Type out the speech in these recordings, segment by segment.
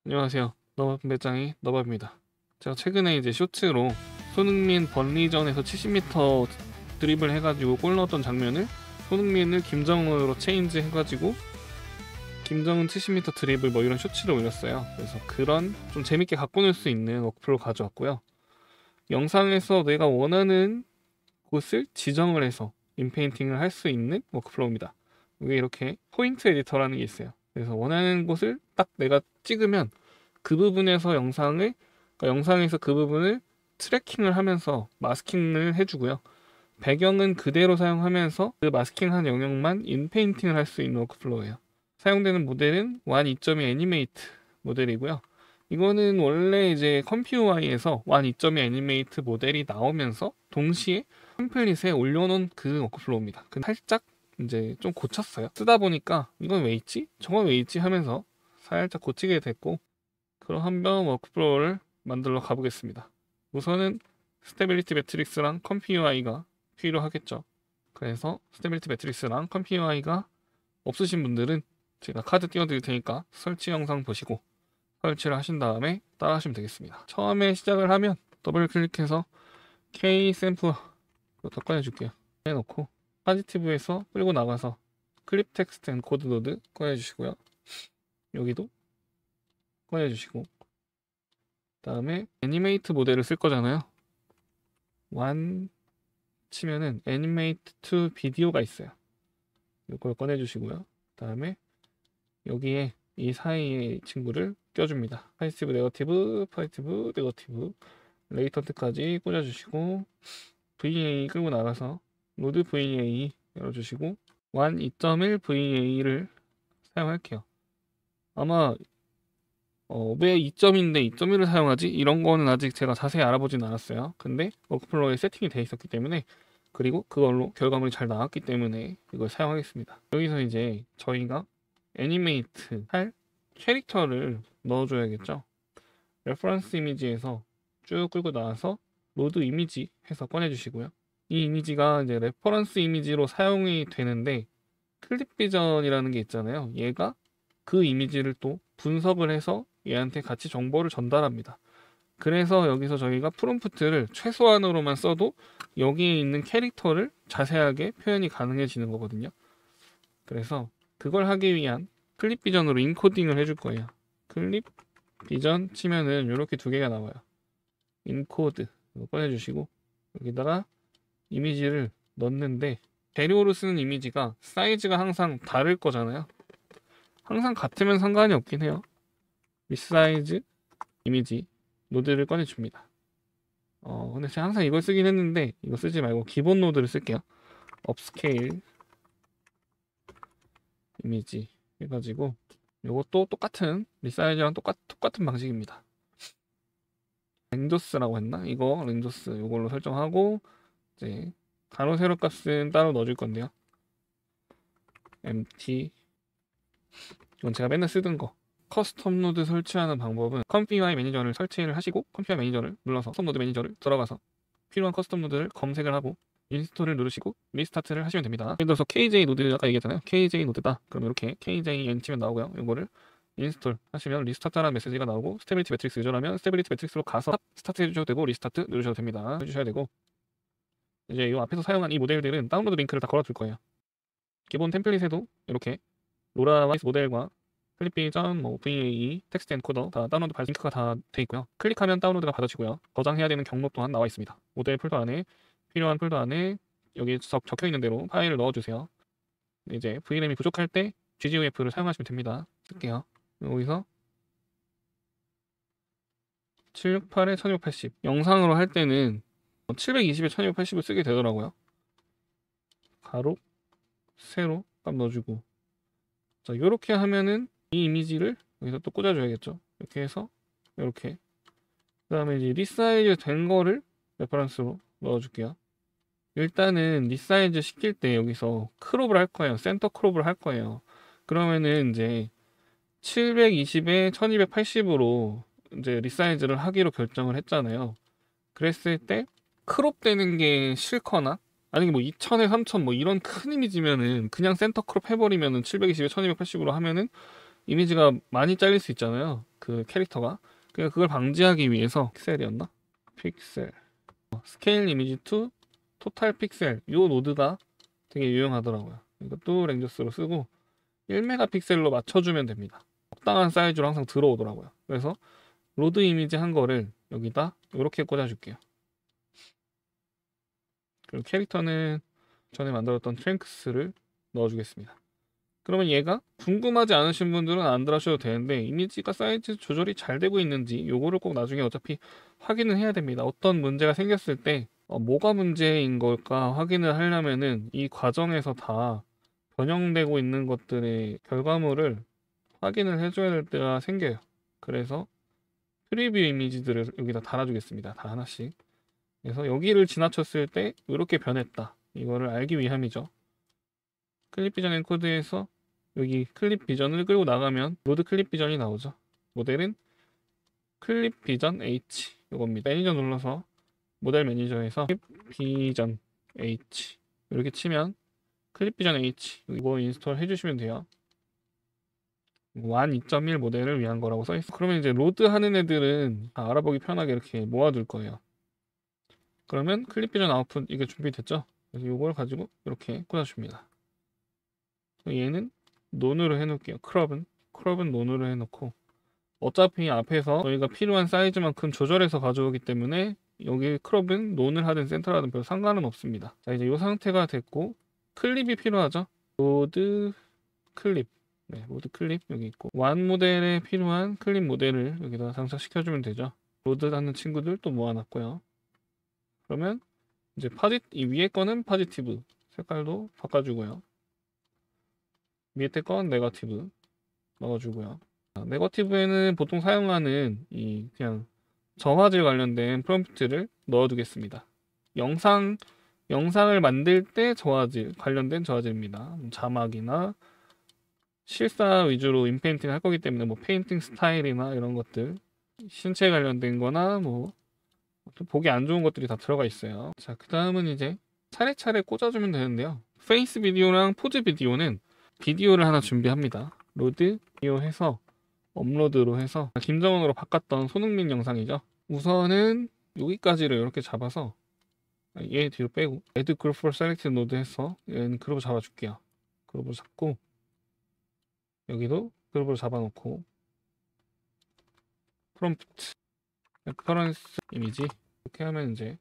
안녕하세요. 너밥 배짱이 너밥입니다. 제가 최근에 이제 쇼츠로 손흥민 번리전에서 70m 드리블 해가지고 골 넣었던 장면을 손흥민을 김정은으로 체인지 해가지고 김정은 70m 드리블 뭐 이런 쇼츠를 올렸어요. 그래서 그런 좀 재밌게 갖고 놀 수 있는 워크플로 가져왔고요. 영상에서 내가 원하는 곳을 지정을 해서 인페인팅을 할 수 있는 워크플로우입니다. 이게 이렇게 포인트 에디터라는 게 있어요. 그래서 원하는 곳을 딱 내가 찍으면 그 부분에서 영상에서 그 부분을 트래킹을 하면서 마스킹을 해주고요. 배경은 그대로 사용하면서 그 마스킹한 영역만 인페인팅을 할 수 있는 워크플로우예요. 사용되는 모델은 완 2.2 애니메이트 모델이고요. 이거는 원래 이제 컴퓨어아이에서 완 2.2 애니메이트 모델이 나오면서 동시에 템플릿에 올려놓은 그 워크플로우입니다. 근데 살짝 이제 좀 고쳤어요. 쓰다 보니까 이건 왜 있지? 저건 왜 있지? 하면서 살짝 고치게 됐고, 그럼 한번 워크플로우를 만들러 가보겠습니다. 우선은 스테빌리티 매트릭스랑 컴퓨어아이가 필요하겠죠. 그래서 스테빌리티 매트릭스랑 컴퓨어아이가 없으신 분들은 제가 카드 띄워드릴 테니까 설치 영상 보시고 설치를 하신 다음에 따라 하시면 되겠습니다. 처음에 시작을 하면 더블 클릭해서 K 샘플 이것도 꺼내줄게요. 해놓고 파지티브에서 끌고 나가서 클립 텍스트 앤 코드 노드 꺼내주시고요. 여기도 꺼내주시고, 다음에 애니메이트 모델을 쓸 거잖아요. 완 치면은 애니메이트 투 비디오가 있어요. 이걸 꺼내주시고요. 다음에 여기에 이 사이에 친구를 껴줍니다. 파지티브, 네거티브, 파지티브, 네거티브, 레이턴트까지 꽂아주시고, VA 끌고 나가서 로드 VA 열어주시고, 완 2.1 VA를 사용할게요. 아마 왜 2점인데 2.1을 사용하지? 이런 거는 아직 제가 자세히 알아보진 않았어요. 근데 워크플로우에 세팅이 되어 있었기 때문에, 그리고 그걸로 결과물이 잘 나왔기 때문에 이걸 사용하겠습니다. 여기서 이제 저희가 애니메이트 할 캐릭터를 넣어줘야겠죠. 레퍼런스 이미지에서 쭉 끌고 나와서 로드 이미지 해서 꺼내주시고요. 이 이미지가 이제 레퍼런스 이미지로 사용이 되는데, 클립 비전이라는 게 있잖아요. 얘가 그 이미지를 또 분석을 해서 얘한테 같이 정보를 전달합니다. 그래서 여기서 저희가 프롬프트를 최소한으로만 써도 여기에 있는 캐릭터를 자세하게 표현이 가능해지는 거거든요. 그래서 그걸 하기 위한 클립 비전으로 인코딩을 해줄 거예요. 클립 비전 치면은 이렇게 두 개가 나와요. 인코드 이거 꺼내주시고, 여기다가 이미지를 넣는데, 재료로 쓰는 이미지가 사이즈가 항상 다를 거잖아요. 항상 같으면 상관이 없긴 해요. 리사이즈 이미지 노드를 꺼내줍니다. 근데 제가 항상 이걸 쓰긴 했는데 이거 쓰지 말고 기본 노드를 쓸게요. 업스케일 이미지 해가지고, 이것도 똑같은 리사이즈랑 똑같은 방식입니다. 렌조스라고 했나? 이거 렌조스 이걸로 설정하고, 이제 가로 세로 값은 따로 넣어줄 건데요. empty, 이건 제가 맨날 쓰던 거. 커스텀 노드 설치하는 방법은 컴피와이 매니저를 설치를 하시고, 컴피와이 매니저를 눌러서 커스텀 노드 매니저를 들어가서 필요한 커스텀 노드를 검색을 하고 인스톨을 누르시고 리스타트를 하시면 됩니다. 예를 들어서 KJ 노드 아까 얘기했잖아요. KJ 노드다. 그럼 이렇게 KJN 치면 나오고요. 이거를 인스톨 하시면 리스타트라는 메시지가 나오고, 스테빌리티 매트릭스 유저라면 스테빌리티 매트릭스로 가서 스타트 해주셔도 되고 리스타트 누르셔도 됩니다. 해주셔야 되고, 이제 이 앞에서 사용한 이 모델들은 다운로드 링크를 다 걸어둘 거예요. 기본 템플릿에도 이렇게 로라와 모델과 클립 비전, VAE, 텍스트 엔코더 다 다운로드 링크가 다 돼 있고요. 클릭하면 다운로드가 받아지고요. 저장해야 되는 경로 또한 나와 있습니다. 모델 폴더 안에 필요한 폴더 안에 여기 적혀 있는 대로 파일을 넣어주세요. 이제 VRAM이 부족할 때 GGUF를 사용하시면 됩니다. 쓸게요. 여기서 768에 1680 영상으로 할 때는 720에 1680을 쓰게 되더라고요. 가로 세로 값 넣어주고, 자 이렇게 하면은 이 이미지를 여기서 또 꽂아줘야겠죠. 이렇게 해서 이렇게, 그 다음에 이제 리사이즈 된 거를 레퍼런스로 넣어줄게요. 일단은 리사이즈 시킬 때 여기서 크롭을 할 거예요. 센터 크롭을 할 거예요. 그러면은 이제 720에 1280으로 이제 리사이즈를 하기로 결정을 했잖아요. 그랬을 때 크롭 되는 게 싫거나, 아니 뭐 2000에 3000 뭐 이런 큰 이미지면은 그냥 센터 크롭 해버리면은 720에 1280으로 하면은 이미지가 많이 잘릴 수 있잖아요. 그 캐릭터가. 그러니까 그걸 방지하기 위해서 픽셀이었나? 픽셀. 스케일 이미지 투 토탈 픽셀. 요 노드가 되게 유용하더라고요. 이것도 랭저스로 쓰고 1메가픽셀로 맞춰주면 됩니다. 적당한 사이즈로 항상 들어오더라고요. 그래서 로드 이미지 한 거를 여기다 이렇게 꽂아줄게요. 그리고 캐릭터는 전에 만들었던 트랭크스를 넣어주겠습니다. 그러면 얘가 궁금하지 않으신 분들은 안 들어가셔도 되는데 이미지가 사이즈 조절이 잘 되고 있는지 요거를 꼭 나중에 어차피 확인을 해야 됩니다. 어떤 문제가 생겼을 때 뭐가 문제인 걸까 확인을 하려면은 이 과정에서 다 변형되고 있는 것들의 결과물을 확인을 해줘야 될 때가 생겨요. 그래서 프리뷰 이미지들을 여기다 달아주겠습니다. 다 하나씩. 그래서 여기를 지나쳤을 때 이렇게 변했다. 이거를 알기 위함이죠. 클립 비전 엔코드에서 여기 클립 비전을 끌고 나가면 로드 클립 비전이 나오죠. 모델은 클립 비전 H 이겁니다. 매니저 눌러서 모델 매니저에서 클립 비전 H 이렇게 치면 클립 비전 H 이거 인스톨 해주시면 돼요. 완 2.1 모델을 위한 거라고 써있어. 그러면 이제 로드 하는 애들은 다 알아보기 편하게 이렇게 모아둘 거예요. 그러면 클립 비전 아웃풋 이게 준비됐죠? 그래서 이걸 가지고 이렇게 꽂아줍니다. 얘는 논으로 해놓을게요. 크롭은 논으로 해놓고 어차피 앞에서 저희가 필요한 사이즈만큼 조절해서 가져오기 때문에 여기 크롭은 논을 하든 센터를 하든 별 상관은 없습니다. 자, 이제 이 상태가 됐고 클립이 필요하죠. 로드 클립. 네, 로드 클립 여기 있고 완 모델에 필요한 클립 모델을 여기다 장착시켜주면 되죠. 로드 하는 친구들 또 모아놨고요. 그러면 이제 이 위에 거는 파지티브 색깔도 바꿔주고요. 밑에 건 네거티브 넣어주고요. 네거티브에는 보통 사용하는 이 그냥 저화질 관련된 프롬프트를 넣어두겠습니다. 영상을 만들 때 관련된 저화질입니다. 자막이나 실사 위주로 인페인팅 할 거기 때문에 뭐 페인팅 스타일이나 이런 것들 신체 관련된 거나 뭐 보기 안 좋은 것들이 다 들어가 있어요. 자, 그 다음은 이제 차례차례 꽂아주면 되는데요. 페이스 비디오랑 포즈 비디오는 비디오를 하나 준비합니다. 로드 비디오 해서 업로드로 해서 김정은으로 바꿨던 손흥민 영상이죠. 우선은 여기까지를 이렇게 잡아서 얘 뒤로 빼고 Add Group for Selected Node 해서 얘는 그룹을 잡아줄게요. 그룹을 잡고 여기도 그룹을 잡아놓고 프롬프트 레퍼런스 이미지 이렇게 하면 이제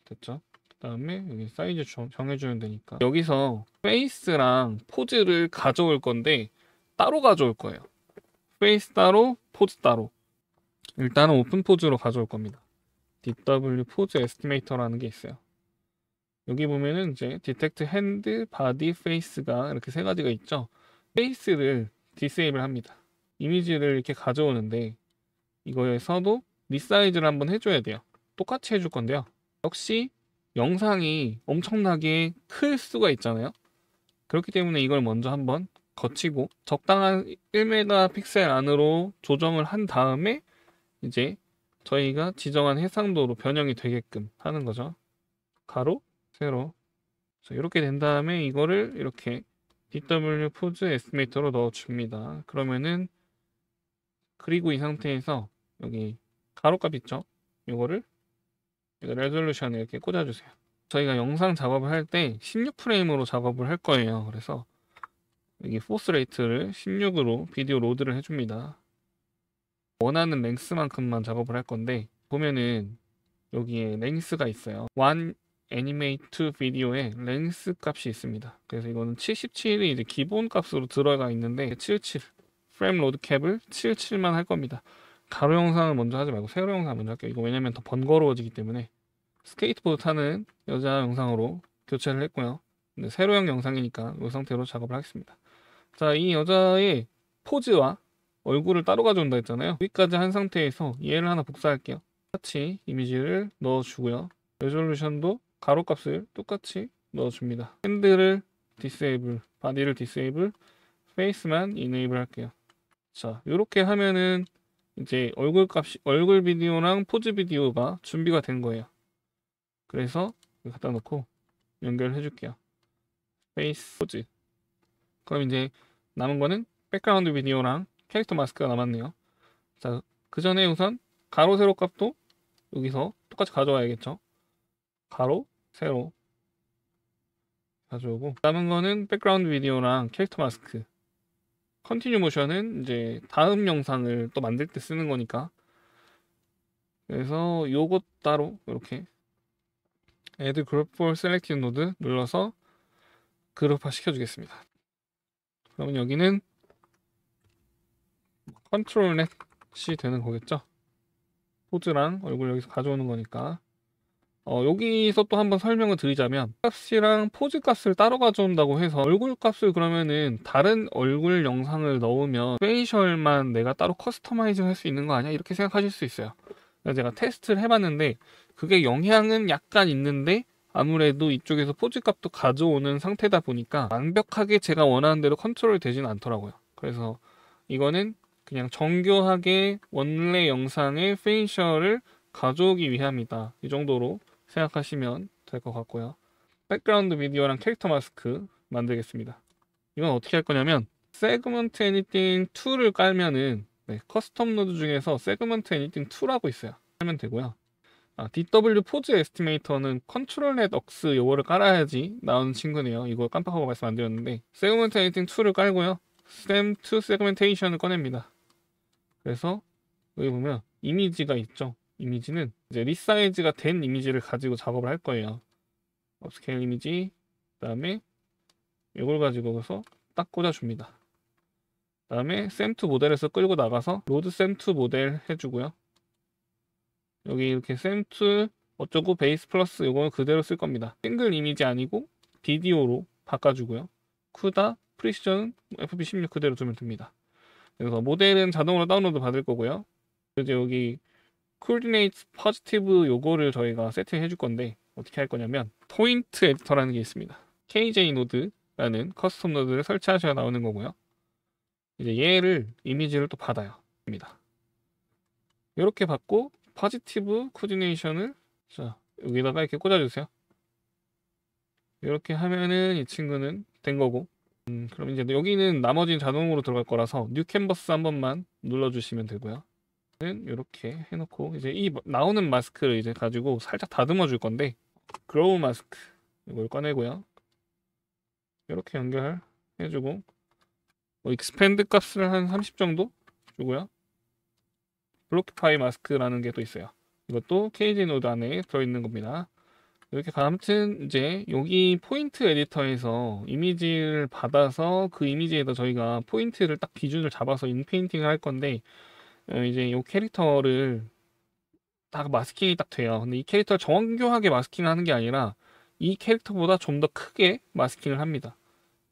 됐죠. 그 다음에 여기 사이즈 정해주면 되니까 여기서 페이스랑 포즈를 가져올 건데 따로 가져올 거예요. 페이스 따로 포즈 따로. 일단은 오픈 포즈로 가져올 겁니다. DW 포즈 에스티메이터라는 게 있어요. 여기 보면은 이제 디텍트 핸드, 바디, 페이스가 이렇게 세 가지가 있죠. 페이스를 디세이블 합니다. 이미지를 이렇게 가져오는데 이거에서도 리사이즈를 한번 해줘야 돼요. 똑같이 해줄 건데요. 역시 영상이 엄청나게 클 수가 있잖아요. 그렇기 때문에 이걸 먼저 한번 거치고 적당한 1메가픽셀 안으로 조정을 한 다음에 이제 저희가 지정한 해상도로 변형이 되게끔 하는 거죠. 가로, 세로. 이렇게 된 다음에 이거를 이렇게 DW 포즈 에스티메이터로 넣어줍니다. 그러면은 그리고 이 상태에서 여기 가로값 있죠? 이거를 레졸루션에 이렇게 꽂아주세요. 저희가 영상 작업을 할 때 16프레임으로 작업을 할 거예요. 그래서 여기 포스 레이트를 16으로 비디오 로드를 해줍니다. 원하는 랭스만큼만 작업을 할 건데 보면은 여기에 랭스가 있어요. One Animate 비디오에 랭스 값이 있습니다. 그래서 이거는 77이 이제 기본 값으로 들어가 있는데 77 프레임 로드 캡을 77만 할 겁니다. 가로 영상을 먼저 하지 말고 세로 영상을 먼저 할게요. 이거 왜냐면 더 번거로워지기 때문에 스케이트보드 타는 여자 영상으로 교체를 했고요. 근데 세로형 영상이니까 이 상태로 작업을 하겠습니다. 자, 이 여자의 포즈와 얼굴을 따로 가져온다 했잖아요. 여기까지 한 상태에서 얘를 하나 복사할게요. 똑같이 이미지를 넣어주고요. 레졸루션도 가로값을 똑같이 넣어줍니다. 핸드를 디세이블, 바디를 디세이블, 페이스만 이네이블 할게요. 자, 이렇게 하면은 이제 얼굴 비디오랑 포즈 비디오가 준비가 된 거예요. 그래서 갖다 놓고 연결해 줄게요. 페이스, 포즈. 그럼 이제 남은 거는 백그라운드 비디오랑 캐릭터 마스크가 남았네요. 자, 그 전에 우선 가로 세로 값도 여기서 똑같이 가져와야겠죠. 가로 세로 가져오고, 남은 거는 백그라운드 비디오랑 캐릭터 마스크. 컨티뉴 모션은 이제 다음 영상을 또 만들 때 쓰는 거니까, 그래서 요것 따로 이렇게 Add Group for Selected Node 눌러서 그룹화 시켜주겠습니다. 그러면 여기는 컨트롤 넷이 되는 거겠죠. 포즈랑 얼굴 여기서 가져오는 거니까. 여기서 또 한번 설명을 드리자면, 값이랑 포즈 값을 따로 가져온다고 해서 얼굴 값을 그러면은 다른 얼굴 영상을 넣으면 페이셜만 내가 따로 커스터마이징 할 수 있는 거 아니야? 이렇게 생각하실 수 있어요. 제가 테스트를 해봤는데 그게 영향은 약간 있는데, 아무래도 이쪽에서 포즈 값도 가져오는 상태다 보니까 완벽하게 제가 원하는 대로 컨트롤 되지는 않더라고요. 그래서 이거는 그냥 정교하게 원래 영상의 페이셜을 가져오기 위함이다, 이 정도로 생각하시면 될 것 같고요. 백그라운드 비디오랑 캐릭터 마스크 만들겠습니다. 이건 어떻게 할 거냐면, 세그먼트 애니띵 2를 깔면은 커스텀 노드 중에서 세그먼트 애니띵 2라고 있어요. 하면 되고요. DW 포즈 에스티메이터는 컨트롤 넷 억스 요거를 깔아야지 나오는 친구네요. 이거 깜빡하고 말씀 안 드렸는데, 세그먼트 애니띵 2를 깔고요. STEM2 세그멘테이션을 꺼냅니다. 그래서 여기 보면 이미지가 있죠. 이미지는 이제 리사이즈가 된 이미지를 가지고 작업을 할 거예요. 업스케일 이미지, 그 다음에 이걸 가지고서 딱 꽂아줍니다. 그 다음에 샘2 모델에서 끌고 나가서 로드 샘2 모델 해주고요. 여기 이렇게 샘2 어쩌고 베이스 플러스 이거는 그대로 쓸 겁니다. 싱글 이미지 아니고 비디오로 바꿔주고요. 쿠다 프리시전 FP16 그대로 두면 됩니다. 그래서 모델은 자동으로 다운로드 받을 거고요. 이제 여기 코디네이트 포지티브 요거를 저희가 세팅해 줄 건데, 어떻게 할 거냐면 포인트 에디터라는 게 있습니다. KJ 노드라는 커스텀 노드를 설치하셔야 나오는 거고요. 이제 얘를 이미지를 또 받아요. 이렇게 받고 포지티브 코디네이션을 자 여기다가 이렇게 꽂아주세요. 이렇게 하면은 이 친구는 된 거고, 그럼 이제 여기는 나머지는 자동으로 들어갈 거라서 뉴 캔버스 한 번만 눌러주시면 되고요. 이렇게 해놓고 이제 이 나오는 마스크를 이제 가지고 살짝 다듬어 줄 건데, 그로우 마스크 이걸 꺼내고요. 이렇게 연결해주고, 익스펜드 값을 한 30 정도 주고요. 블로키파이 마스크라는 게 또 있어요. 이것도 KJ 노드 안에 들어있는 겁니다. 이렇게 아무튼 이제 여기 포인트 에디터에서 이미지를 받아서 그 이미지에다 저희가 포인트를 딱 기준을 잡아서 인페인팅을 할 건데, 이제 이 캐릭터를 딱 마스킹이 딱 돼요. 근데 이 캐릭터를 정교하게 마스킹을 하는 게 아니라 이 캐릭터보다 좀 더 크게 마스킹을 합니다.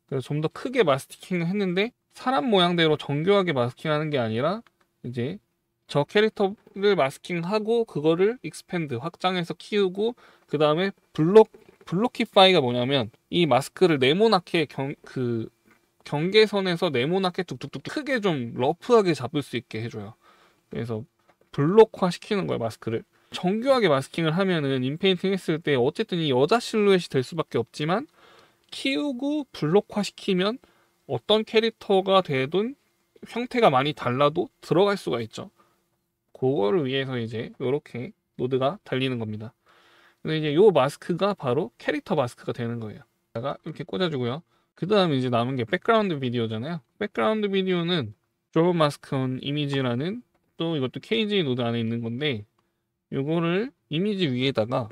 그래서 좀 더 크게 마스킹을 했는데, 사람 모양대로 정교하게 마스킹하는 게 아니라 이제 저 캐릭터를 마스킹하고 그거를 익스펜드 확장해서 키우고, 그 다음에 블로키파이가 뭐냐면 이 마스크를 네모나게 경계선에서 네모나게 뚝뚝뚝 크게 좀 러프하게 잡을 수 있게 해줘요. 그래서 블록화 시키는 거예요, 마스크를. 정교하게 마스킹을 하면은 인페인팅 했을 때 어쨌든 이 여자 실루엣이 될 수밖에 없지만, 키우고 블록화 시키면 어떤 캐릭터가 되든 형태가 많이 달라도 들어갈 수가 있죠. 그거를 위해서 이제 이렇게 노드가 달리는 겁니다. 근데 이제 요 마스크가 바로 캐릭터 마스크가 되는 거예요. 이렇게 꽂아주고요. 그 다음에 이제 남은 게 백그라운드 비디오잖아요. 백그라운드 비디오는 드로우 마스크 온 이미지라는, 또 이것도 KJ 노드 안에 있는 건데, 요거를 이미지 위에다가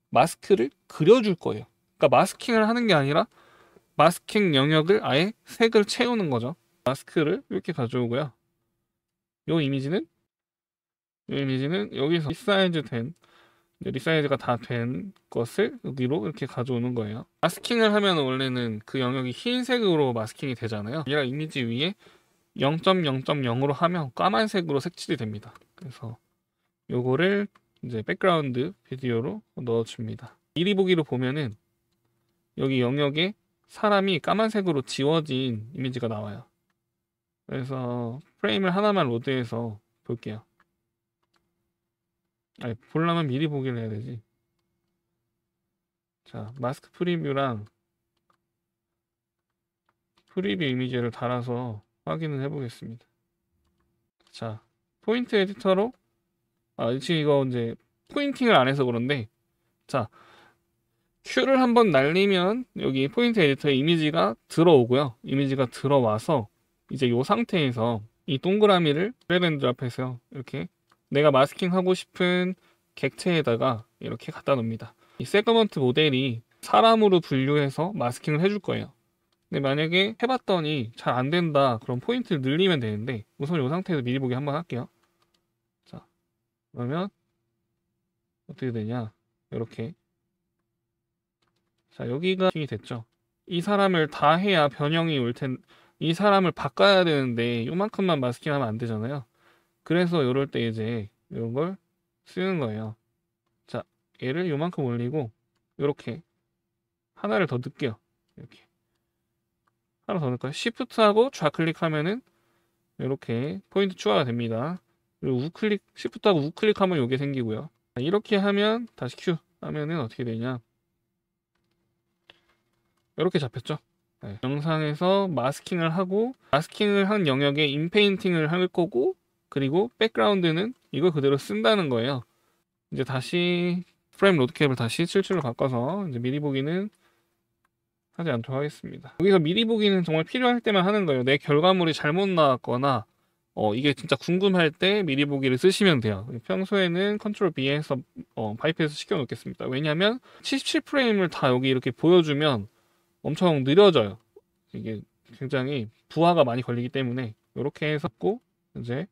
마스크를 그려줄 거예요. 그러니까 마스킹을 하는 게 아니라 마스킹 영역을 아예 색을 채우는 거죠. 마스크를 이렇게 가져오고요. 요 이미지는 여기서 리사이즈가 다 된 것을 여기로 이렇게 가져오는 거예요. 마스킹을 하면 원래는 그 영역이 흰색으로 마스킹이 되잖아요. 얘가 이미지 위에 0.0.0으로 하면 까만색으로 색칠이 됩니다. 그래서 요거를 이제 백그라운드 비디오로 넣어줍니다. 미리 보기로 보면은 여기 영역에 사람이 까만색으로 지워진 이미지가 나와요. 그래서 프레임을 하나만 로드해서 볼게요. 아니, 보려면 미리 보기를 해야 되지. 자, 마스크 프리뷰랑 프리뷰 이미지를 달아서 확인을 해보겠습니다. 자, 포인트 에디터로 지금 이거 이제 포인팅을 안 해서 그런데, 자, Q를 한번 날리면 여기 포인트 에디터에 이미지가 들어오고요. 이미지가 들어와서 이제 이 상태에서 이 동그라미를 드래그 앤 드랍해서 이렇게 내가 마스킹하고 싶은 객체에다가 이렇게 갖다 놓습니다. 이 세그먼트 모델이 사람으로 분류해서 마스킹을 해줄 거예요. 근데 만약에 해봤더니 잘 안 된다, 그럼 포인트를 늘리면 되는데, 우선 이 상태에서 미리 보기 한번 할게요. 자, 그러면 어떻게 되냐, 이렇게. 자, 여기가 마스킹이 됐죠. 이 사람을 다 해야 변형이 올 텐데, 이 사람을 바꿔야 되는데 요만큼만 마스킹하면 안 되잖아요. 그래서 이럴 때 이제 이런 걸 쓰는 거예요. 자, 얘를 요만큼 올리고 이렇게 하나를 더 넣을게요. 이렇게 하나 더 넣을까요? Shift하고 좌클릭하면은 이렇게 포인트 추가가 됩니다. 그리고 우클릭, Shift하고 우클릭하면 이게 생기고요. 이렇게 하면 다시 Q 하면은 어떻게 되냐, 이렇게 잡혔죠. 네. 영상에서 마스킹을 하고, 마스킹을 한 영역에 인페인팅을 할 거고, 그리고 백그라운드는 이걸 그대로 쓴다는 거예요. 이제 다시 프레임 로드캡을 다시 77로 바꿔서 이제 미리 보기는 하지 않도록 하겠습니다. 여기서 미리 보기는 정말 필요할 때만 하는 거예요. 내 결과물이 잘못 나왔거나 이게 진짜 궁금할 때 미리 보기를 쓰시면 돼요. 평소에는 컨트롤 B에서 바이패스 시켜 놓겠습니다. 왜냐하면 77프레임을 다 여기 이렇게 보여주면 엄청 느려져요. 이게 굉장히 부하가 많이 걸리기 때문에 이렇게 해서 이제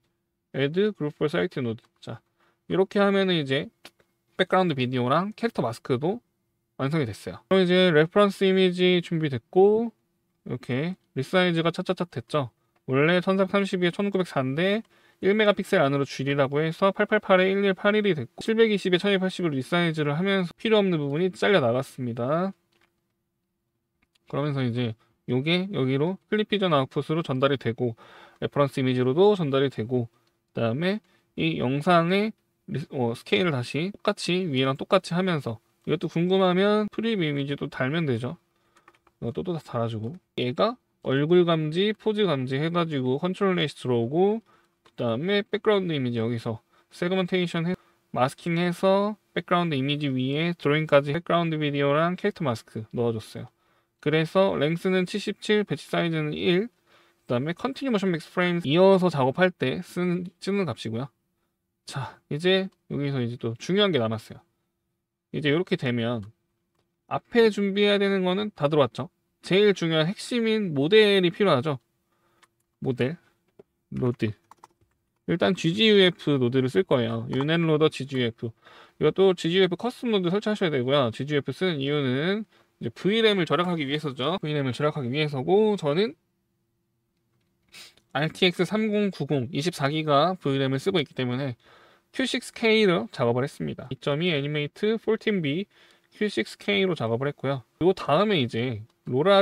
add group for site node. 자, 이렇게 하면은 이제 백그라운드 비디오랑 캐릭터 마스크도 완성이 됐어요. 그럼 이제 레퍼런스 이미지 준비됐고, 이렇게 리사이즈가 차차차 됐죠. 원래 1332에 1904인데 1메가픽셀 안으로 줄이라고 해서 888에 1181이 됐고, 720에 1280으로 리사이즈를 하면서 필요 없는 부분이 잘려 나갔습니다. 그러면서 이제 요게 여기로 클립 비전 아웃풋으로 전달이 되고, 레퍼런스 이미지로도 전달이 되고, 그 다음에 이 영상의 스케일을 다시 똑같이 위에랑 똑같이 하면서, 이것도 궁금하면 프리뷰 이미지도 달면 되죠. 이것도 다 달아주고, 얘가 얼굴 감지, 포즈 감지 해가지고 컨트롤 레이스 들어오고, 그 다음에 백그라운드 이미지 여기서 세그먼테이션 해 마스킹해서 백그라운드 이미지 위에 드로잉까지 백그라운드 비디오랑 캐릭터 마스크 넣어줬어요. 그래서 랭스는 77, 배치 사이즈는 1, 그 다음에 컨티뉴 모션 맥스 프레임 이어서 작업할 때 쓰는 값이고요. 자, 이제 여기서 이제 또 중요한 게 남았어요. 이제 이렇게 되면 앞에 준비해야 되는 거는 다 들어왔죠. 제일 중요한 핵심인 모델이 필요하죠. 모델, 로드. 일단 GGUF 노드를 쓸 거예요. 유넷로더 GGUF. 이것도 GGUF 커스텀 노드 설치하셔야 되고요. GGUF 쓰는 이유는 이제 VRAM을 절약하기 위해서죠. VRAM을 절약하기 위해서고, 저는 RTX 3090 24기가 VRAM을 쓰고 있기 때문에 Q6K로 작업을 했습니다. 2.2 애니메이트 14B Q6K로 작업을 했고요. 그리고 다음에 이제 로라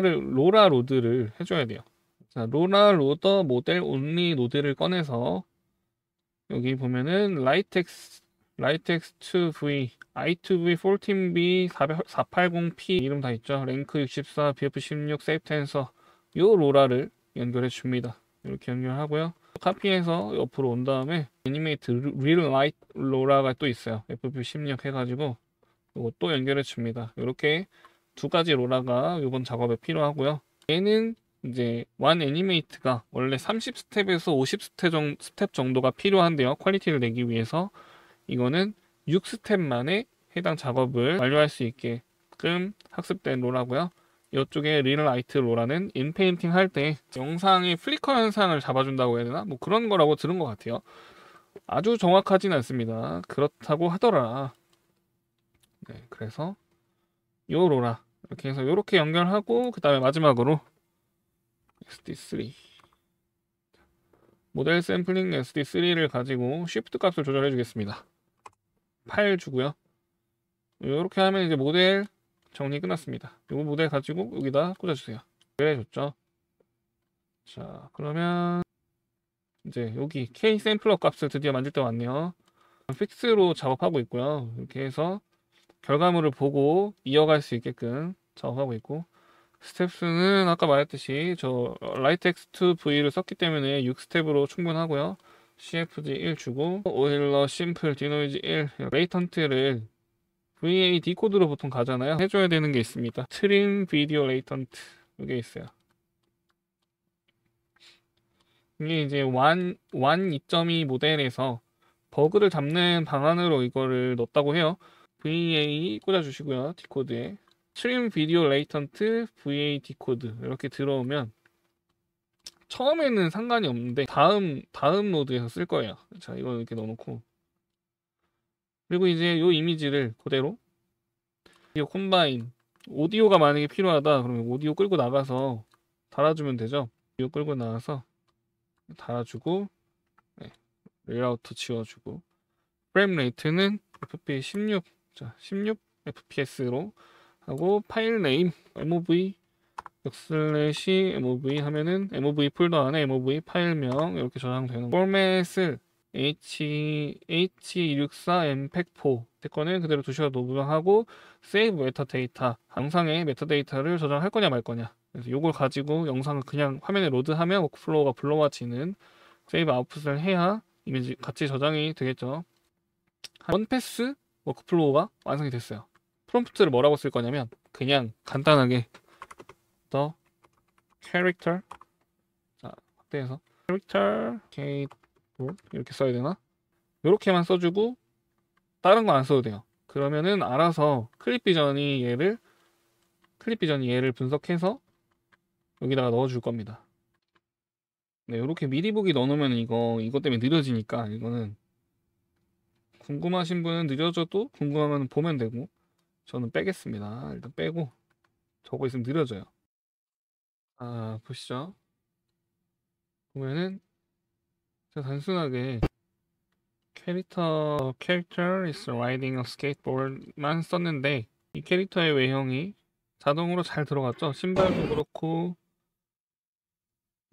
로드를 해줘야 돼요. 자, 로라 로더 모델 온리 노드를 꺼내서 여기 보면은 라이텍스 2V, i2v 14B 480p 이름 다 있죠. 랭크 64, BF16, 세이프 텐서, 요 로라를 연결해 줍니다. 이렇게 연결하고요. 카피해서 옆으로 온 다음에 애니메이트 릴 라이트 로라가 또 있어요. FP16 해가지고 이것도 연결해 줍니다. 이렇게 두 가지 로라가 이번 작업에 필요하고요. 얘는 이제 원 애니메이트가 원래 30스텝에서 50스텝 정도가 필요한데요. 퀄리티를 내기 위해서 이거는 6스텝 만에 해당 작업을 완료할 수 있게끔 학습된 로라고요. 이쪽에 릴라이트 로라는 인페인팅 할 때 영상의 플리커 현상을 잡아준다고 해야 되나? 뭐 그런 거라고 들은 것 같아요. 아주 정확하진 않습니다. 그렇다고 하더라. 네, 그래서 요 로라 이렇게 해서 이렇게 연결하고, 그 다음에 마지막으로 SD3 모델 샘플링 SD3를 가지고 쉬프트 값을 조절해 주겠습니다. 8 주고요. 이렇게 하면 이제 모델 정리 끝났습니다. 이 모델 가지고 여기다 꽂아주세요. 그래줬죠. 자, 그러면 이제 여기 K 샘플러 값을 드디어 만들 때 왔네요. 픽스로 작업하고 있고요. 이렇게 해서 결과물을 보고 이어갈 수 있게끔 작업하고 있고, 스텝스는 아까 말했듯이 저 라이트 X2 V를 썼기 때문에 6스텝으로 충분하고요. CFG 1 주고 오일러 심플 디노이즈 1 레이턴트를 VA 디코드로 보통 가잖아요. 해줘야 되는 게 있습니다. 트림 비디오 레이턴트 이게 있어요. 이게 이제 완 2.2 모델에서 버그를 잡는 방안으로 이거를 넣었다고 해요. VA 꽂아주시고요. 디코드에 트림 비디오 레이턴트 VA 디코드 이렇게 들어오면 처음에는 상관이 없는데 다음 노드에서 쓸 거예요. 자, 이거 이렇게 넣어놓고 그리고 이제 이 이미지를 그대로 오디오 콤바인 오디오가 만약에 필요하다 그러면 오디오 끌고 나가서 달아주면 되죠. 오디오 끌고 나가서 달아주고 네, 레이아우트 지워주고 프레임 레이트는 fps 16 자, 16 fps로 하고 파일 네임 mov /mov 하면은 mov 폴더 안에 mov 파일명 이렇게 저장되는 포맷을 H264 mpeg4 제 거는 그대로 두셔도 무방하고 save metadata 영상에 메타데이터를 저장할 거냐 말 거냐 그래서 이걸 가지고 영상을 그냥 화면에 로드하면 워크플로우가 불러와지는 save output을 해야 이미지 같이 저장이 되겠죠. 원 패스 워크플로우가 완성이 됐어요. 프롬프트를 뭐라고 쓸 거냐면 그냥 간단하게 the character 자 확대해서 character 이렇게 써야 되나? 이렇게만 써주고 다른 거 안 써도 돼요. 그러면은 알아서 클립비전이 얘를 분석해서 여기다가 넣어줄 겁니다. 네, 이렇게 미리 보기 넣어놓으면 이거 때문에 느려지니까 이거는 궁금하신 분은 느려져도 궁금하면 보면 되고 저는 빼겠습니다. 일단 빼고 저거 있으면 느려져요. 아 보시죠. 보면은 제가 단순하게 character is riding a skateboard만 썼는데 이 캐릭터의 외형이 자동으로 잘 들어갔죠. 신발도 그렇고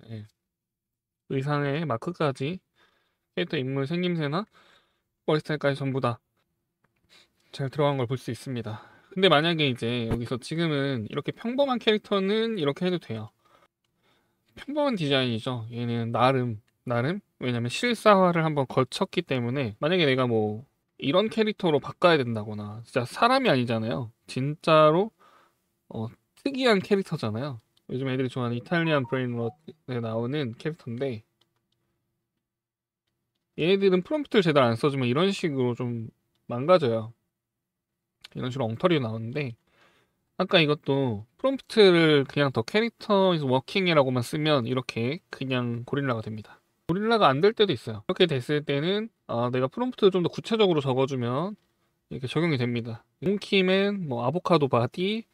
네. 의상의 마크까지 캐릭터 인물 생김새나 머리 스타일까지 전부 다 잘 들어간 걸 볼 수 있습니다. 근데 만약에 이제 여기서 지금은 이렇게 평범한 캐릭터는 이렇게 해도 돼요. 평범한 디자인이죠. 얘는 나름 왜냐면 실사화를 한번 거쳤기 때문에 만약에 내가 뭐 이런 캐릭터로 바꿔야 된다거나 진짜 사람이 아니잖아요. 진짜로 특이한 캐릭터잖아요. 요즘 애들이 좋아하는 이탈리안 브레인롯에 나오는 캐릭터인데 얘네들은 프롬프트를 제대로 안 써주면 이런 식으로 좀 망가져요. 이런 식으로 엉터리로 나오는데 아까 이것도 프롬프트를 그냥 더 캐릭터 is working이라고만 쓰면 이렇게 그냥 고릴라가 됩니다. 고릴라가 안 될 때도 있어요. 이렇게 됐을 때는 내가 프롬프트를 좀 더 구체적으로 적어주면 이렇게 적용이 됩니다. 몽키맨, 뭐 아보카도 바디,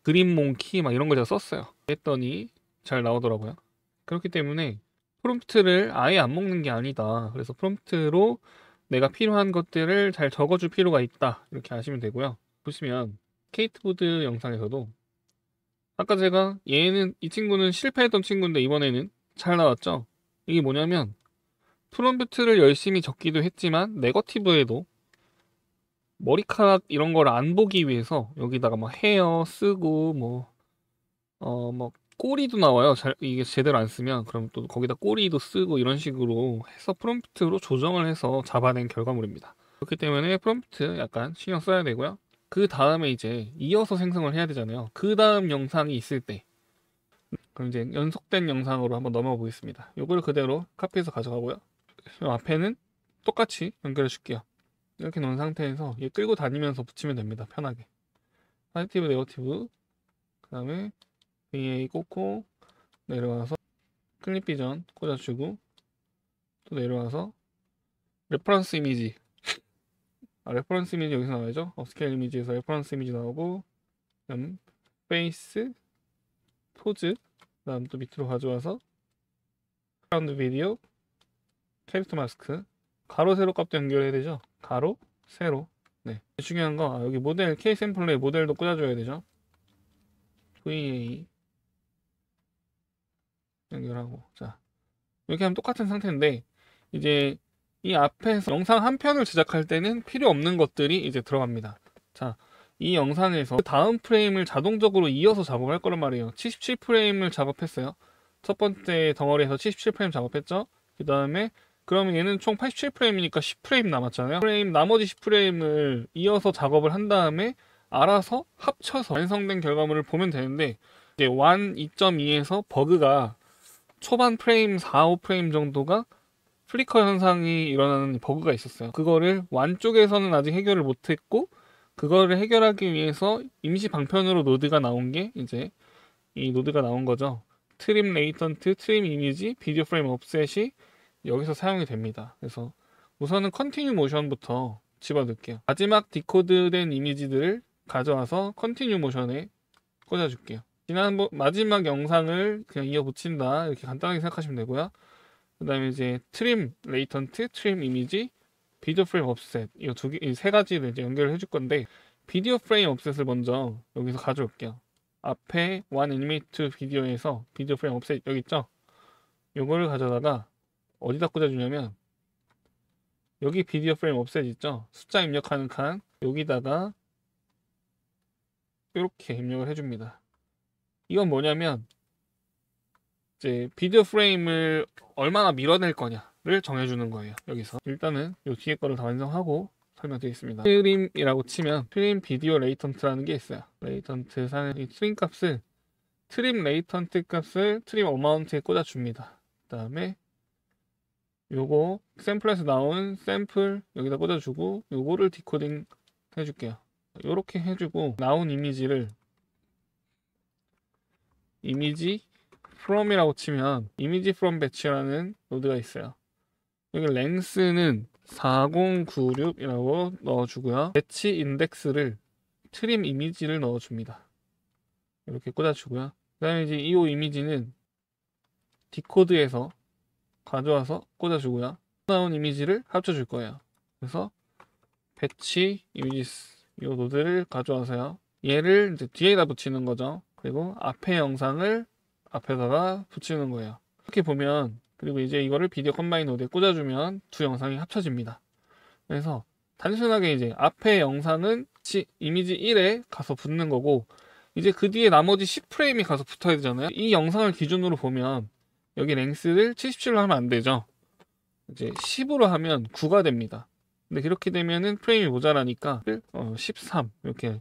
그린 몽키 막 이런 걸 제가 썼어요. 했더니 잘 나오더라고요. 그렇기 때문에 프롬프트를 아예 안 먹는 게 아니다. 그래서 프롬프트로 내가 필요한 것들을 잘 적어줄 필요가 있다. 이렇게 아시면 되고요. 보시면 스케이트보드 영상에서도 아까 제가 이 친구는 실패했던 친구인데 이번에는 잘 나왔죠. 이게 뭐냐면 프롬프트를 열심히 적기도 했지만 네거티브에도 머리카락 이런 걸 안 보기 위해서 여기다가 뭐 헤어 쓰고 뭐 꼬리도 나와요. 이게 제대로 안 쓰면 그럼 또 거기다 꼬리도 쓰고 이런 식으로 해서 프롬프트로 조정을 해서 잡아낸 결과물입니다. 그렇기 때문에 프롬프트 약간 신경 써야 되고요. 그 다음에 이제 이어서 생성을 해야 되잖아요. 그 다음 영상이 있을 때 그럼 이제 연속된 영상으로 한번 넘어가 보겠습니다. 요걸 그대로 카피해서 가져가고요. 앞에는 똑같이 연결해 줄게요. 이렇게 놓은 상태에서 얘 끌고 다니면서 붙이면 됩니다. 편하게. 파지티브, 네거티브, 그 다음에 VA 꽂고 내려와서 클립 비전 꽂아주고 또 내려와서 레퍼런스 이미지 레퍼런스 이미지 여기서 나와야죠. 업스케일 이미지에서 레퍼런스 이미지 나오고 그다음 페이스 포즈 그다음 또 밑으로 가져와서 바ck그라운드 비디오 캐릭터 마스크 가로 세로 값도 연결해야 되죠. 가로 세로 네 중요한 거 여기 모델 K 샘플러에 모델도 꽂아줘야 되죠. VA 연결하고 자 이렇게 하면 똑같은 상태인데 이제 이 앞에서 영상 한 편을 제작할 때는 필요 없는 것들이 이제 들어갑니다. 자, 이 영상에서 다음 프레임을 자동적으로 이어서 작업할 거란 말이에요. 77프레임을 작업했어요. 첫 번째 덩어리에서 77프레임 작업했죠. 그 다음에 그러면 얘는 총 87프레임이니까 10프레임 남았잖아요. 나머지 10프레임을 이어서 작업을 한 다음에 알아서 합쳐서 완성된 결과물을 보면 되는데, 이제 완 2.2에서 버그가 초반 프레임 4, 5프레임 정도가 플리커 현상이 일어나는 버그가 있었어요. 그거를 완 쪽에서는 아직 해결을 못했고, 그거를 해결하기 위해서 임시 방편으로 노드가 나온 게 이제 이 노드가 나온 거죠. 트림 레이턴트, 트림 이미지, 비디오 프레임 옵셋이 여기서 사용이 됩니다. 그래서 우선은 컨티뉴 모션부터 집어넣을게요. 마지막 디코드된 이미지들을 가져와서 컨티뉴 모션에 꽂아줄게요. 마지막 영상을 그냥 이어 붙인다, 이렇게 간단하게 생각하시면 되고요. 그 다음에 이제 트림 레이턴트, 트림 이미지, 비디오 프레임 옵셋, 이 세 가지를 이제 연결을 해줄 건데, 비디오 프레임 옵셋을 먼저 여기서 가져올게요. 앞에 one animate 비디오에서 비디오 프레임 옵셋 여기 있죠? 요거를 가져다가 어디다 꽂아주냐면, 여기 비디오 프레임 옵셋 있죠? 숫자 입력하는 칸, 여기다가 이렇게 입력을 해줍니다. 이건 뭐냐면 이제 비디오 프레임을 얼마나 밀어낼 거냐를 정해주는 거예요. 여기서 일단은 요 뒤에 거를 다 완성하고 설명드리겠습니다. 트림이라고 치면 트림 비디오 레이턴트라는 게 있어요. 레이턴트 사는 이 트림 값을, 트림 레이턴트 값을 트림 어마운트에 꽂아줍니다. 그 다음에 요거 샘플에서 나온 샘플 여기다 꽂아주고, 요거를 디코딩 해줄게요. 요렇게 해주고, 나온 이미지를 이미지 from이라고 치면 이미지 from batch라는 노드가 있어요. 여기 랭스는 4096이라고 넣어주고요. 배치 인덱스를 트림 이미지를 넣어줍니다. 이렇게 꽂아주고요. 그 다음에 이제 이 이미지는 디코드에서 가져와서 꽂아주고요. 나온 이미지를 합쳐줄 거예요. 그래서 배치 이미지스 이 노드를 가져와서요. 얘를 이제 뒤에다 붙이는 거죠. 그리고 앞에 영상을 앞에다가 붙이는 거예요. 이렇게 보면, 그리고 이제 이거를 비디오 컴바인 노드에 꽂아주면 두 영상이 합쳐집니다. 그래서 단순하게 이제 앞에 영상은 이미지 1에 가서 붙는 거고, 이제 그 뒤에 나머지 10프레임이 가서 붙어야 되잖아요. 이 영상을 기준으로 보면 여기 랭스를 77로 하면 안 되죠. 이제 10으로 하면 9가 됩니다. 근데 그렇게 되면은 프레임이 모자라니까 13 이렇게,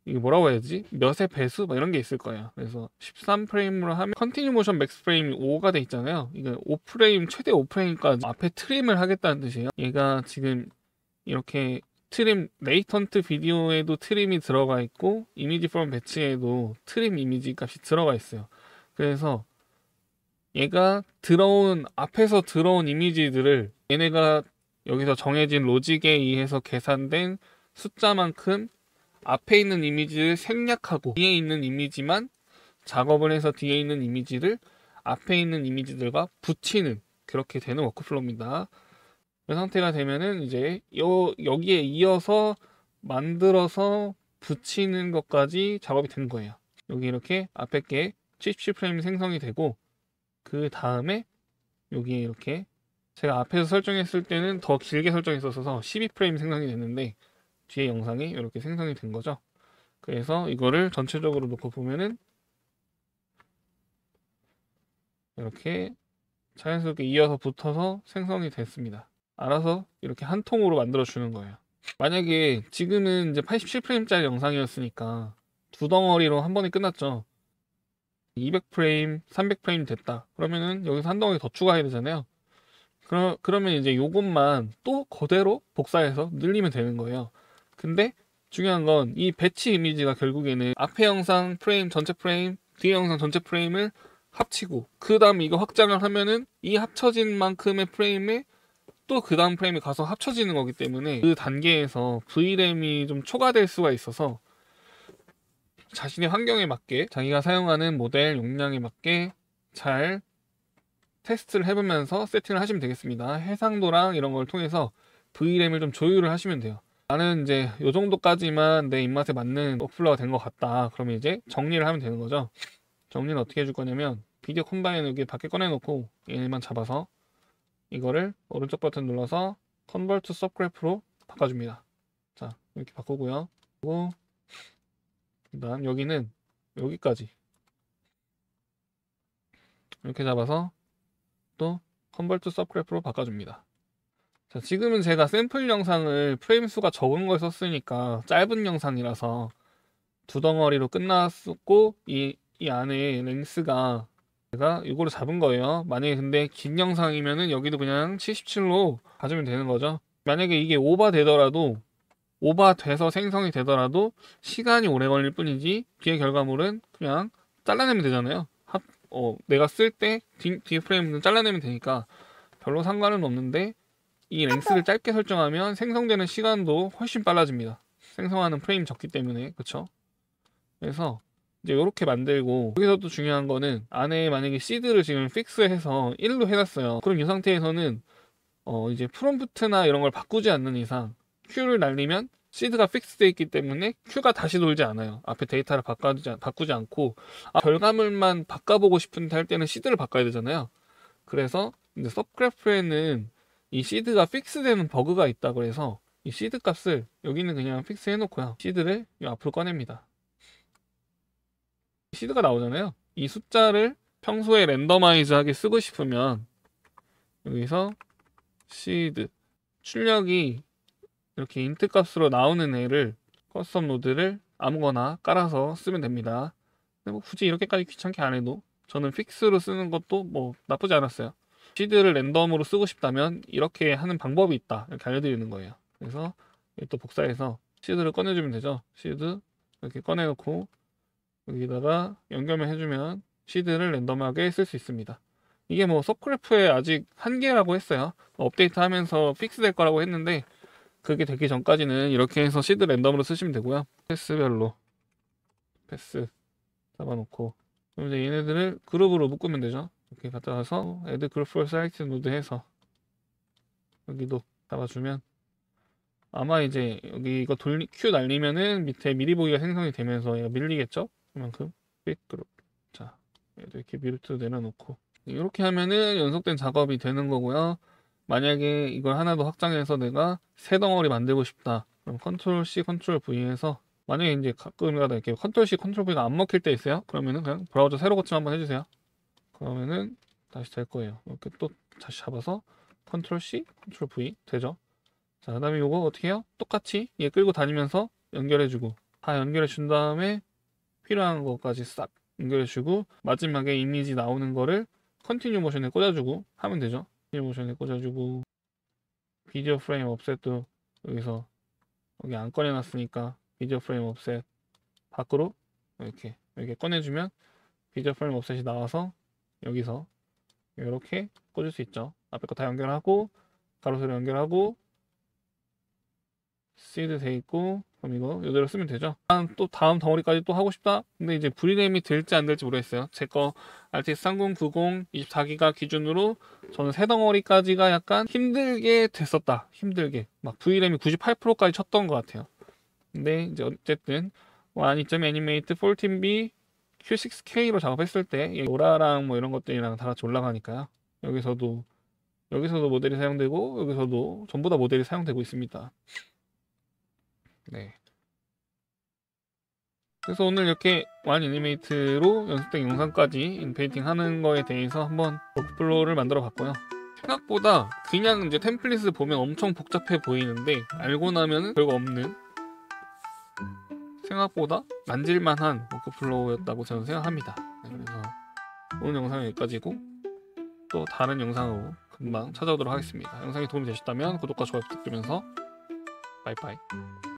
이게 뭐라고 해야 되지? 몇의 배수? 막 이런 게 있을 거예요. 그래서 13프레임으로 하면 컨티뉴 모션 맥스 프레임이 5가 돼 있잖아요. 이게 5프레임, 최대 5프레임까지 앞에 트림을 하겠다는 뜻이에요. 얘가 지금 이렇게 트림 레이턴트 비디오에도 트림이 들어가 있고, 이미지 프롬 배치에도 트림 이미지 값이 들어가 있어요. 그래서 얘가 앞에서 들어온 이미지들을 얘네가 여기서 정해진 로직에 의해서 계산된 숫자만큼 앞에 있는 이미지를 생략하고, 뒤에 있는 이미지만 작업을 해서 뒤에 있는 이미지를 앞에 있는 이미지들과 붙이는, 그렇게 되는 워크플로우입니다. 그 상태가 되면은 이제 여기에 이어서 만들어서 붙이는 것까지 작업이 된 거예요. 여기 이렇게 앞에 게 77프레임 생성이 되고, 그 다음에 여기에 이렇게 제가 앞에서 설정했을 때는 더 길게 설정했었어서 12프레임 생성이 됐는데, 뒤에 영상이 이렇게 생성이 된 거죠. 그래서 이거를 전체적으로 놓고 보면은 이렇게 자연스럽게 이어서 붙어서 생성이 됐습니다. 알아서 이렇게 한 통으로 만들어 주는 거예요. 만약에 지금은 이제 87프레임짜리 영상이었으니까 두 덩어리로 한 번에 끝났죠. 200프레임, 300프레임 됐다. 그러면은 여기서 한 덩어리 더 추가해야 되잖아요. 그러면 이제 요것만 또 그대로 복사해서 늘리면 되는 거예요. 근데 중요한 건 이 배치 이미지가 결국에는 앞에 영상 프레임 전체 프레임, 뒤에 영상 전체 프레임을 합치고, 그 다음에 이거 확장을 하면은 이 합쳐진 만큼의 프레임에 또 그 다음 프레임이 가서 합쳐지는 거기 때문에, 그 단계에서 VRAM이 좀 초과될 수가 있어서 자신의 환경에 맞게, 자기가 사용하는 모델 용량에 맞게 잘 테스트를 해보면서 세팅을 하시면 되겠습니다. 해상도랑 이런 걸 통해서 VRAM을 좀 조율을 하시면 돼요. 나는 이제 요 정도까지만 내 입맛에 맞는 워크플로우가 된 것 같다. 그러면 이제 정리를 하면 되는 거죠. 정리는 어떻게 해줄 거냐면, 비디오 컴바인 여기 밖에 꺼내놓고 얘네만 잡아서 이거를 오른쪽 버튼 눌러서 컨버트 서브그래프로 바꿔줍니다. 자, 이렇게 바꾸고요. 그리고 그다음 여기는 여기까지 이렇게 잡아서 또 컨버트 서브그래프로 바꿔줍니다. 자, 지금은 제가 샘플 영상을 프레임 수가 적은 걸 썼으니까 짧은 영상이라서 두 덩어리로 끝났었고 이 안에 랭스가 제가 이거로 잡은 거예요. 만약에 근데 긴 영상이면은 여기도 그냥 77로 가주면 되는 거죠. 만약에 이게 오버돼서 생성이 되더라도 시간이 오래 걸릴 뿐이지 뒤의 결과물은 그냥 잘라내면 되잖아요. 내가 쓸 때 뒤에 프레임은 잘라내면 되니까 별로 상관은 없는데 이 랭스를 짧게 설정하면 생성되는 시간도 훨씬 빨라집니다. 생성하는 프레임 적기 때문에. 그쵸? 그래서 이제 이렇게 만들고, 여기서 또 중요한 거는 안에 만약에 시드를 지금 픽스해서 1로 해놨어요. 그럼 이 상태에서는 이제 프롬프트나 이런 걸 바꾸지 않는 이상 Q를 날리면 시드가 픽스되어 있기 때문에 Q가 다시 돌지 않아요. 앞에 데이터를 바꾸지 않고 결과물만 바꿔보고 싶은데 할 때는 시드를 바꿔야 되잖아요. 그래서 이제 서브그래프에는 이 시드가 픽스되는 버그가 있다 그래서 이 시드 값을 여기는 그냥 픽스 해놓고요. 시드를 이 앞으로 꺼냅니다. 시드가 나오잖아요. 이 숫자를 평소에 랜더마이즈하게 쓰고 싶으면 여기서 시드 출력이 이렇게 인트 값으로 나오는 애를 커스텀 노드를 아무거나 깔아서 쓰면 됩니다. 근데 뭐 굳이 이렇게까지 귀찮게 안 해도 저는 픽스로 쓰는 것도 뭐 나쁘지 않았어요. 시드를 랜덤으로 쓰고 싶다면 이렇게 하는 방법이 있다 이렇게 알려드리는 거예요. 그래서 또 복사해서 시드를 꺼내주면 되죠. 시드 이렇게 꺼내놓고 여기다가 연결만 해주면 시드를 랜덤하게 쓸 수 있습니다. 이게 뭐 서브그래프의 아직 한계라고 했어요. 업데이트 하면서 픽스 될 거라고 했는데 그게 되기 전까지는 이렇게 해서 시드 랜덤으로 쓰시면 되고요. 패스별로 패스 잡아놓고 그럼 이제 얘네들을 그룹으로 묶으면 되죠. 이렇게 갖다 와서 add group for select node 해서 여기도 잡아주면 아마 이제 여기 이거 Q 날리면은 밑에 미리 보기가 생성이 되면서 얘가 밀리겠죠? 그만큼 빅 그룹. 자, 얘도 이렇게 뮤트 내려놓고 이렇게 하면은 연속된 작업이 되는 거고요. 만약에 이걸 하나 더 확장해서 내가 세 덩어리 만들고 싶다. 그럼 컨트롤 C, 컨트롤 V 해서 만약에 이제 가끔가다 이렇게 컨트롤 C, 컨트롤 V가 안 먹힐 때 있어요. 그러면은 그냥 브라우저 새로 고침 한번 해주세요. 그러면은 다시 될 거예요. 이렇게 또 다시 잡아서 컨트롤 C, 컨트롤 V 되죠. 자, 그 다음에 이거 어떻게 해요? 똑같이 얘 끌고 다니면서 연결해주고 다 연결해준 다음에 필요한 것까지 싹 연결해주고 마지막에 이미지 나오는 거를 컨티뉴 모션에 꽂아주고 하면 되죠. 컨티뉴 모션에 꽂아주고 비디오 프레임 옵셋도 여기서 여기 안 꺼내놨으니까 비디오 프레임 옵셋 밖으로 이렇게 꺼내주면 비디오 프레임 옵셋이 나와서 여기서 이렇게 꽂을 수 있죠. 앞에 거 다 연결하고 가로세로 연결하고 시드 돼 있고 그럼 이거 이대로 쓰면 되죠. 또 다음 덩어리까지 또 하고 싶다. 근데 이제 VRAM이 될지 안 될지 모르겠어요. 제 거 RTX 3090 24기가 기준으로 저는 세 덩어리까지가 약간 힘들게 됐었다. 힘들게 막 VRAM이 98%까지 쳤던 것 같아요. 근데 이제 어쨌든 One 2.0 애니메이트 14B Q6K로 작업했을 때 로라랑 뭐 이런 것들이랑 다 같이 올라가니까요. 여기서도 모델이 사용되고 여기서도 전부 다 모델이 사용되고 있습니다. 네. 그래서 오늘 이렇게 원 애니메이트로 연속된 영상까지 인페인팅 하는 거에 대해서 한번 워크플로우를 만들어 봤고요. 생각보다 그냥 이제 템플릿을 보면 엄청 복잡해 보이는데 알고 나면은 별거 없는 생각보다 만질만한 워크플로우였다고 저는 생각합니다. 네, 그래서 오늘 영상은 여기까지고 또 다른 영상으로 금방 찾아오도록 하겠습니다. 영상이 도움이 되셨다면 구독과 좋아요 부탁드리면서 빠이빠이.